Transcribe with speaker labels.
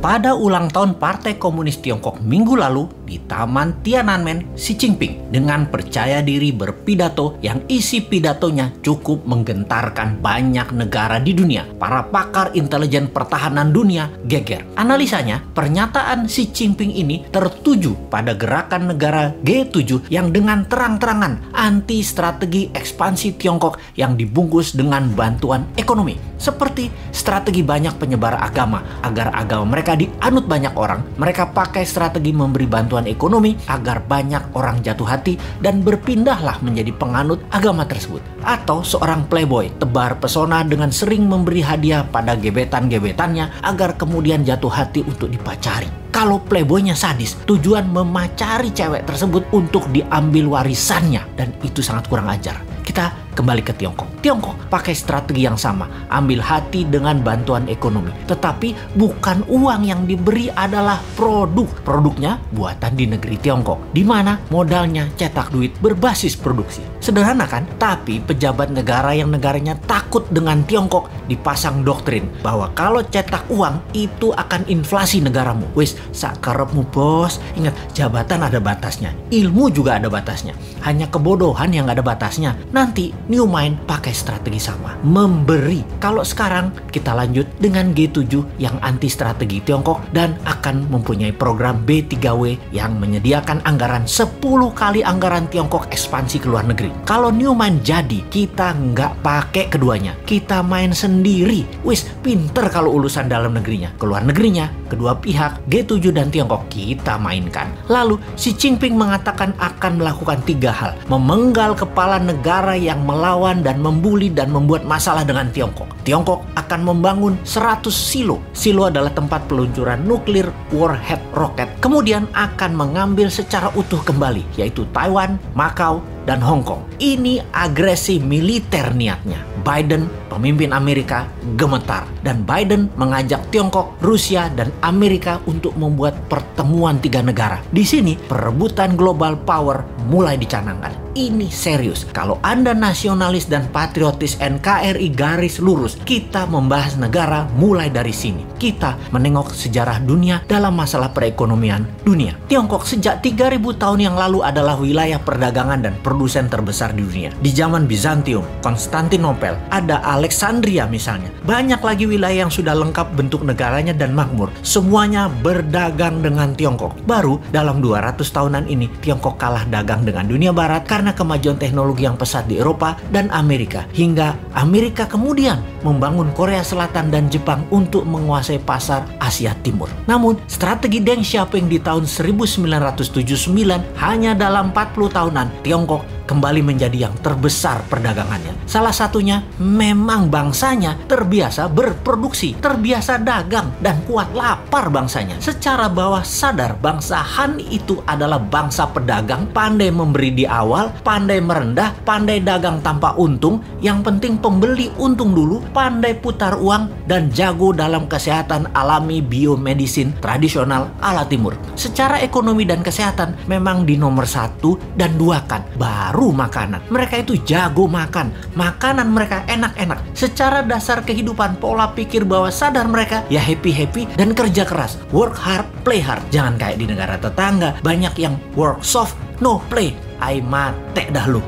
Speaker 1: pada ulang tahun Partai Komunis Tiongkok minggu lalu di Taman Tiananmen, Xi Jinping dengan percaya diri berpidato yang isi pidatonya cukup menggentarkan banyak negara di dunia. Para pakar intelijen pertahanan dunia geger. Analisanya, pernyataan Xi Jinping ini tertuju pada gerakan negara G7 yang dengan terang-terangan anti strategi ekspansi Tiongkok yang dibungkus dengan bantuan ekonomi. Seperti strategi banyak penyebar agama agar agama mereka dianut banyak orang, mereka pakai strategi memberi bantuan ekonomi agar banyak orang jatuh hati dan berpindahlah menjadi penganut agama tersebut. Atau seorang playboy tebar pesona dengan sering memberi hadiah pada gebetan-gebetannya agar kemudian jatuh hati untuk dipacari. Kalau playboynya sadis, tujuan memacari cewek tersebut untuk diambil warisannya, dan itu sangat kurang ajar. Kita kembali ke Tiongkok. Tiongkok pakai strategi yang sama, ambil hati dengan bantuan ekonomi. Tetapi bukan uang yang diberi adalah produk. Produknya buatan di negeri Tiongkok, di mana modalnya cetak duit berbasis produksi. Sederhana kan? Tapi pejabat negara yang negaranya takut dengan Tiongkok dipasang doktrin bahwa kalau cetak uang itu akan inflasi negaramu. Wis, sakarepmu bos. Ingat, jabatan ada batasnya, ilmu juga ada batasnya. Hanya kebodohan yang ada batasnya. Nanti New Mind pakai strategi sama, memberi. Kalau sekarang kita lanjut dengan G7 yang anti strategi Tiongkok dan akan mempunyai program B3W yang menyediakan anggaran 10 kali anggaran Tiongkok ekspansi ke luar negeri. Kalau New Mind jadi, kita nggak pakai keduanya, kita main sendiri. Wis, pinter kalau urusan dalam negerinya. Ke luar negerinya, kedua pihak G7 dan Tiongkok kita mainkan. Lalu Xi Jinping mengatakan akan melakukan 3 hal. Memenggal kepala negara yang melawan dan membuli dan membuat masalah dengan Tiongkok. Tiongkok akan membangun 100 silo. Silo adalah tempat peluncuran nuklir warhead roket. Kemudian akan mengambil secara utuh kembali, yaitu Taiwan, Macau, dan Hong Kong. Ini agresi militer niatnya. Biden, pemimpin Amerika, gemetar. Dan Biden mengajak Tiongkok, Rusia, dan Amerika untuk membuat pertemuan 3 negara. Di sini, perebutan global power mulai dicanangkan. Ini serius. Kalau Anda nasionalis dan patriotis NKRI garis lurus, kita membahas negara mulai dari sini. Kita menengok sejarah dunia dalam masalah perekonomian dunia. Tiongkok sejak 3000 tahun yang lalu adalah wilayah perdagangan dan produsen terbesar di dunia. Di zaman Bizantium, Konstantinopel, ada Alexandria misalnya. Banyak lagi wilayah yang sudah lengkap bentuk negaranya dan makmur. Semuanya berdagang dengan Tiongkok. Baru dalam 200 tahunan ini, Tiongkok kalah dagang dengan dunia barat karena kemajuan teknologi yang pesat di Eropa dan Amerika. Hingga Amerika kemudian membangun Korea Selatan dan Jepang untuk menguasai pasar Asia Timur. Namun, strategi Deng Xiaoping di tahun 1979 hanya dalam 40 tahunan, Tiongkok kembali menjadi yang terbesar perdagangannya. Salah satunya memang bangsanya terbiasa berproduksi, terbiasa dagang, dan kuat lapar bangsanya. Secara bawah sadar, bangsa Han itu adalah bangsa pedagang, pandai memberi di awal, pandai merendah, pandai dagang tanpa untung, yang penting pembeli untung dulu, pandai putar uang, dan jago dalam kesehatan alami biomedisin tradisional ala timur. Secara ekonomi dan kesehatan memang di nomor 1 dan 2 kan. Baru makanan. Mereka itu jago makan. Makanan mereka enak-enak. Secara dasar kehidupan, pola pikir bawah sadar mereka ya happy-happy dan kerja keras. Work hard, play hard. Jangan kayak di negara tetangga. Banyak yang work soft, no play. Ai mate dah lu.